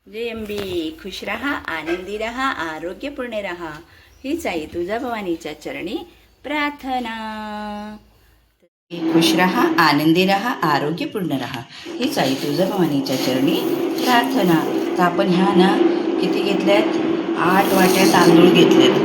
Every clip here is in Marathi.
JMB खुश रहा, आनंदी रहा, आरोग्यपूर्ण रहा, हीच आई तुझा भवानीच्या चरणी प्रार्थना. खुश रहा, आनंदी रहा, आरोग्यपूर्ण रहा, हीच आई तुझा भवानीच्या चरणी प्रार्थना. तर आपण ह्या ना किती घेतल्यात? 8 वाट्या तांदूळ घेतलेत.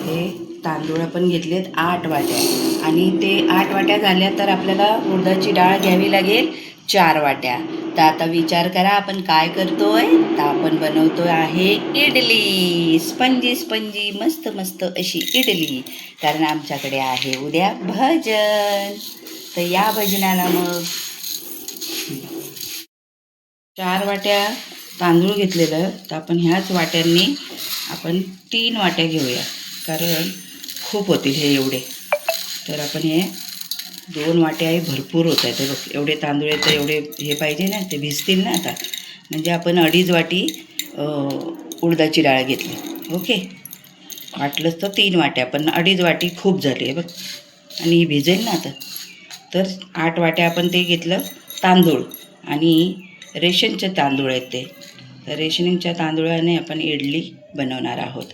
हे तांदूळ आपण घेतलेत 8 वाट्या, आणि ते 8 वाट्या झाल्या तर आपल्याला उडदाची डाळ घ्यावी लागेल 4 वाट्या. तर आता विचार करा आपण काय करतोय. तर आपण बनवतोय आहे इडली, स्पंजी स्पंजी मस्त मस्त अशी इडली, कारण आमच्याकडे आहे उद्या भजन. तर या भजनाला मग 4 वाट्या तांदूळ घेतलेलं, तर आपण ह्याच वाट्यांनी आपण 3 वाट्या घेऊया, कारण खूप होतील हे एवढे. तर आपण हे 2 वाट्या आहे, भरपूर होत आहेत. बघ एवढे तांदूळ आहेत, तर एवढे हे पाहिजे ना, ते भिजतील ना आता. म्हणजे आपण 2.5 वाटी उडदाची डाळ घेतली. ओके, वाटलंच तर 3 वाट्या, पण 2.5 वाटी खूप झाली आहे बघ, आणि ही भिजेल ना आता. तर 8 वाट्या आपण ते घेतलं तांदूळ, आणि रेशनचे तांदूळ आहेत ते. तर रेशनिंगच्या तांदूळाने आपण इडली बनवणार आहोत.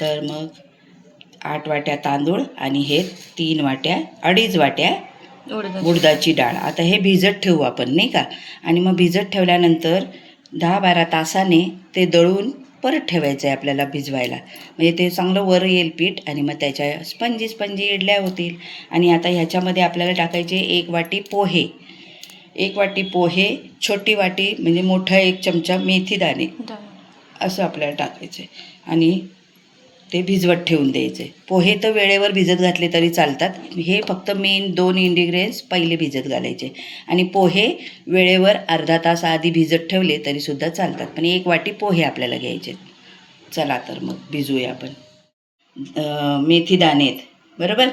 तर मग 8 वाट्या तांदूळ आणि हे 3 वाट्या 2.5 वाट्या उडदाची डाळ. आता हे भिजत ठेवू आपण, नाही का. आणि मग भिजत ठेवल्यानंतर 10-12 तासाने ते दळून परत ठेवायचं आहे आपल्याला भिजवायला. म्हणजे ते चांगलं वर येईल पीठ, आणि मग त्याच्या स्पंजी स्पंजी इडल्या होतील. आणि आता ह्याच्यामध्ये आपल्याला टाकायचे 1 वाटी पोहे, 1 वाटी पोहे, छोटी वाटी म्हणजे मोठा 1 चमचा मेथी दाणे, असं आपल्याला टाकायचं आहे. आणि ते भिजवत ठेवून द्यायचे. पोहे तर वेळेवर भिजत घातले तरी चालतात. हे फक्त मेन 2 इंग्रेडियंट्स पहिले भिजत घालायचे, आणि पोहे वेळेवर अर्धा तास आधी भिजत ठेवले तरीसुद्धा चालतात. पण 1 वाटी पोहे आपल्याला घ्यायचे. चला तर मग भिजूया आपण. मेथी दाणे आहेत, बरोबर,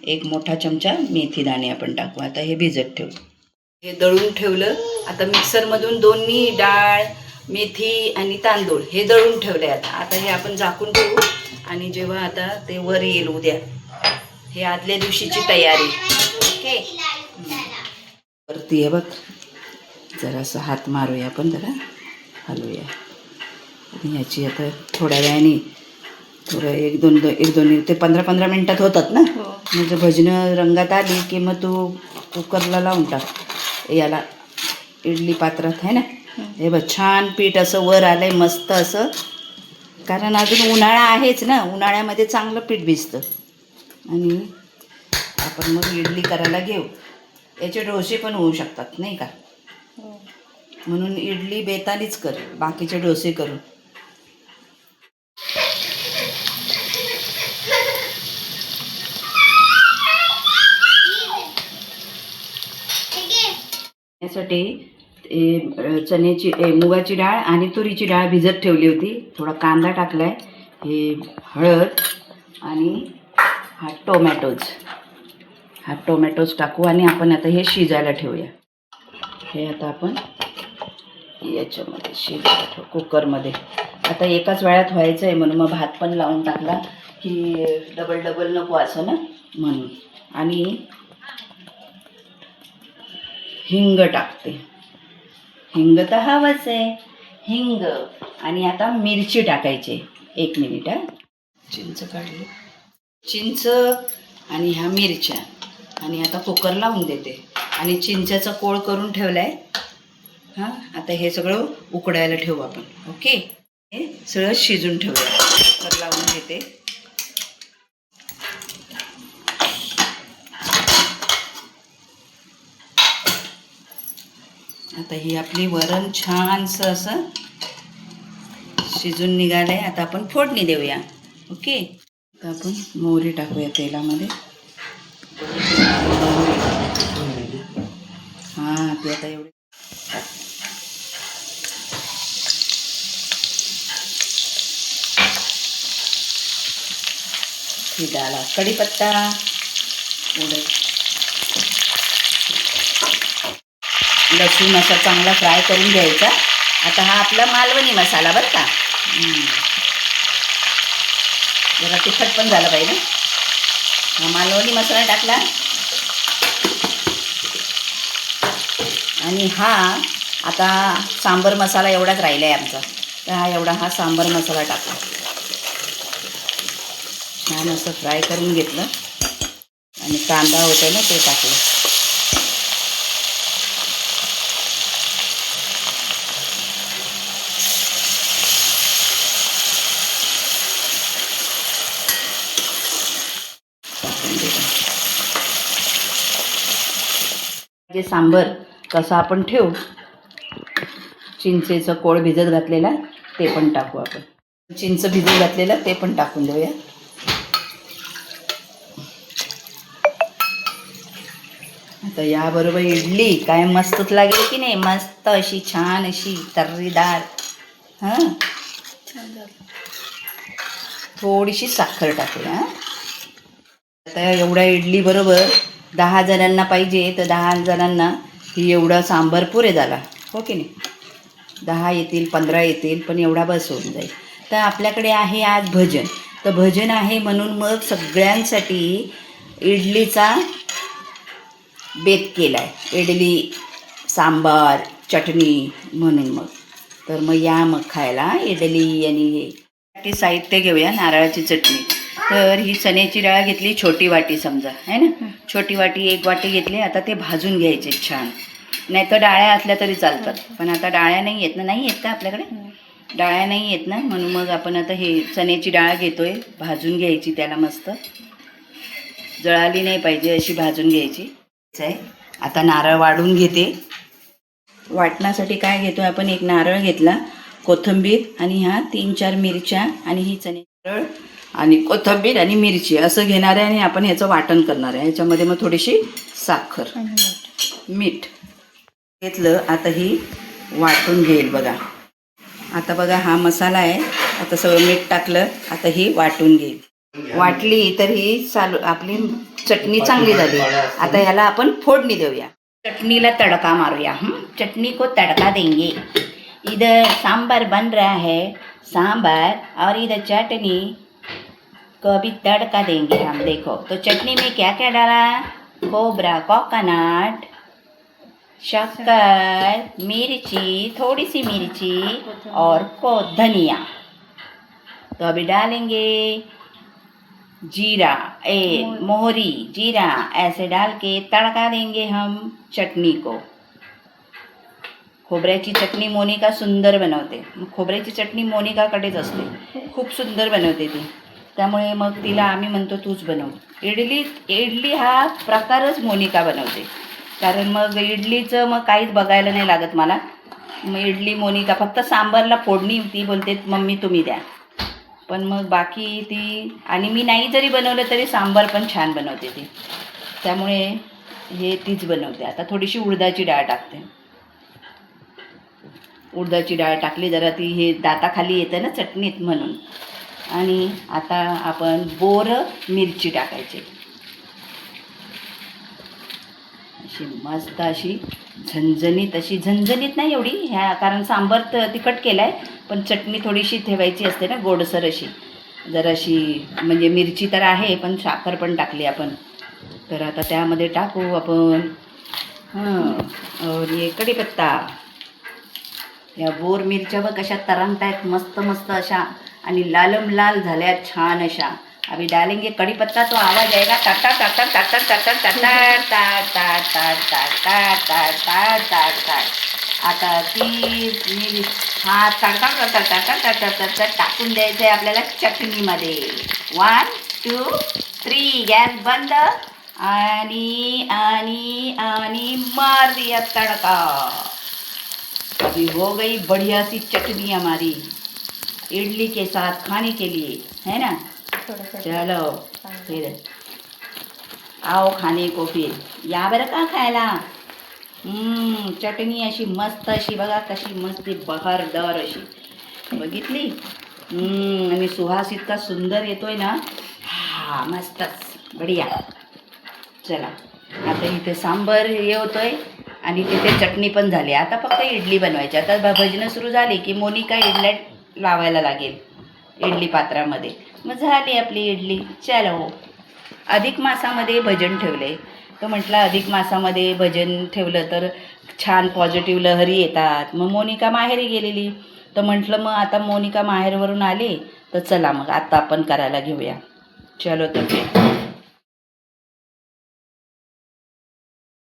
1 मोठा चमचा मेथी दाणे आपण टाकू. आता हे भिजत ठेवू. हे दळून ठेवलं. आता मिक्सरमधून दोन्ही डाळ, मेथी आणि तांदूळ हे दळून ठेवले. आता हे आपण झाकून ठेवू, आणि जेव्हा आता ते वर येईल उद्या, हे आदल्या दिवशीची तयारी. ओके, वरती आहे बघ, जरासं हात मारूया आपण, जरा हलवूया. आणि ह्याची आता थोड्या वेळाने थोडं 1-2 ते 15-15 मिनटात होतात ना. म्हणजे भजनं रंगात आली की मग तू कुकरला लावून टाक, याला इडली पात्रात आहे ना. हे बघ छान पीठ असं वर आलं आहे मस्त असं, कारण अजून उन्हाळा आहेच ना, उन्हाळ्यामध्ये चांगलं पीठ भिजतं. आणि आपण मग इडली करायला घेऊ. याचे डोसे पण होऊ शकतात, नाही का. म्हणून इडली बेतानीच कर, बाकीचे डोसे करू. यासाठी मुगाची डाळ आणि तुरीची डाळ भिजत ठेवली होती. थोडा कांदा टाकला आहे, हे हळद, आणि हा टोमॅटोज टाकू, आणि आपण आता हे शिजायला ठेवूया. हे आता आपण याच्यामध्ये शिजायला ठेवू कुकरमध्ये. आता एकाच वेळात व्हायचं आहे म्हणून मग भात पण लावून टाकला की डबल नको असं ना, म्हणून. आणि हिंग टाकते, हिंग तर हवंच आहे, हिंग. आणि आता मिरची टाकायची. 1 मिनिट. चिंच काढली, चिंच आणि ह्या मिरच्या, आणि आता कुकर लावून देते. आणि चिंचेचा कोळ करून ठेवला आहे. हां, आता हे सगळं उकडायला ठेवू आपण. ओके, हे सगळं शिजून ठेवूया. कुकर लावून देते. आता ही आपली वरण छानसं असं शिजून निघालं आहे. आता आपण फोडणी देऊया. ओके, आता आपण मोहरी टाकूया तेलामध्ये. हां, ते आता एवढे ही डाळ, कढीपत्ता, लसूण असा चांगला फ्राय करून घ्यायचा. आता हा आपला मालवणी मसाला बरं का, जरा तिखट पण झालं पाहिजे. हा मालवणी मसाला टाकला, आणि हा आता सांबर मसाला एवढाच राहिला आहे आमचा, तर हा सांबर मसाला टाकला. छान असं फ्राय करून घेतलं आणि कांदा होता ना ते टाकलं. जे सांबर कसं आपण ठेवू, चिंचेचं कोळ भिजत घातलेला ते पण टाकू आपण. चिंच भिजत घातलेलं ते पण टाकून देऊया. आता याबरोबर इडली काय मस्तच लागेल की नाही, मस्त अशी छान अशी तर्रीदार. हां, थोडीशी साखर टाकूया. आता एवढ्या इडली बरोबर 10 जणांना पाहिजे तर 10 जणांना ही एवढा सांबार पुरे झाला, हो की नाही. 10 येतील 15 येतील पण एवढा बस होऊन जाईल. तर आपल्याकडे आहे आज भजन, तर भजन आहे म्हणून मग सगळ्यांसाठी इडलीचा बेत केला आहे. इडली सांबार चटणी म्हणून मग, तर मग या मग खायला इडली. आणि हे साहित्य घेऊया. नारळाची चटणी, तर ही चण्याची डाळ घेतली छोटी वाटी समजा, है ना, छोटी वाटी 1 वाटी घेतली. आता ते भाजून घ्यायचे छान, नाही तर डाळ्या असल्या तरी चालतात, पण आता डाळ्या नाही येत ना, नाही येत का आपल्याकडे डाळ्या, नाही येत ना, म्हणून मग आपण आता हे चण्याची डाळ घेतोय, भाजून घ्यायची. त्याला मस्त जळाली नाही पाहिजे अशी भाजून घ्यायची. आता नारळ वाढून घेते. वाटण्यासाठी काय घेतो आपण, एक नारळ घेतला, कोथिंबीर आणि ह्या 3-4 मिरच्या आणि ही नारळ आणि कोथिंबीर आणि मिरची असं घेणार आहे. आणि आपण ह्याचं वाटण करणार आहे. ह्याच्यामध्ये मग थोडीशी साखर, मीठ घेतलं. आता ही वाटून घेईल बघा. आता बघा हा मसाला आहे, आता सगळं मीठ टाकलं. आता ही वाटून घेईल. वाटली तर ही चालू आपली चटणी चांगली झाली. आता ह्याला आपण फोडणी देऊया. चटनीला तड़का मारूया. चटनी को तड़का देंगे. इधर सांबर बन रहा है, सांबर, और इधर चटनी को भी तड़का देंगे हम. देखो तो चटनी में क्या क्या डाला, खोबरा, कोकोनट, शक्कर, मिर्ची, थोड़ी सी मिर्ची और धनिया. तो अभी डालेंगे जीरा, मोहरी, जीरा ऐसे डाल के तड़का देंगे हम चटनी को. खोबऱ्याची चटणी मोनिका सुंदर बनवते. खोबऱ्याची चटणी मोनिकाकडेच असते, खूप सुंदर बनवते ती. त्यामुळे मग तिला आम्ही म्हणतो तूच बनव. इडली हा प्रकारच मोनिका बनवते, कारण मग इडलीचं मग काहीच बघायला नाही लागत मला. मग इडली मोनिका, फक्त सांबारला फोडणी ती बोलते मम्मी तुम्ही द्या, पण मग बाकी ती. आणि मी नाही जरी बनवलं तरी सांबार पण छान बनवते ती, त्यामुळे हे तीच बनवते. आता थोडीशी उडदाची डाळ टाकते. उडदाची डाळ टाकली जरा, ती हे दाताखाली येतं ना चटणीत म्हणून. आणि आता आपण मिरची टाकायची अशी मस्त अशी झणझणीत, अशी झणझणीत नाही एवढी ह्या, कारण सांबार तिखट केला आहे, पण चटणी थोडीशी ठेवायची असते ना गोडसर अशी जराशी. म्हणजे मिरची तर आहे पण साखर पण टाकली आपण, तर आता त्यामध्ये टाकू आपण और ये कढीपत्ता. या मिरच्या बघ कशा तरंगतायत मस्त मस्त अशा, आणि लालम लाल झाल्या छान अशा. अभी डालेंगे कड़ी पत्ता, तो आवाज आएगा टाटा टाटा टाटा टाटा टाटा टाटा टाटा टाटा टाटा टाटा. आता ती हा तडका करता टाटा टाटा टाटा टाकून द्यायचं आहे आपल्याला चटणीमध्ये. 1 2 3 गॅस बंद. आणि आणि आणि मार दिया तड़का. अभी हो गई बढ़िया सी चटनी हमारी इडली के साथ खाने के लिए, है ना. चलो फिर आओ खाने को, फिर या बरं का खायला. चटणी अशी मस्त अशी बघा कशी मस्त बहारदार अशी बघितली. आणि सुहास इतका सुंदर येतोय ना, हा मस्तच बढिया. चला आता इथे सांबर हे होतोय आणि तिथे चटणी पण झाली. आता फक्त इडली बनवायची. आता भजनं सुरू झाली की मोनिका इडल्या लावायला लागेल इडली पात्रामध्ये, मग झाली आपली इडली. चलो, अधिक मासामध्ये भजन ठेवले, तर म्हटलं अधिक मासामध्ये भजन ठेवलं तर छान पॉझिटिव्ह लहरी येतात. मग मोनिका माहेरी गेलेली, तर म्हटलं मग आता मोनिका माहेरवरून आली तर चला मग आता आपण करायला घेऊया. चलो तर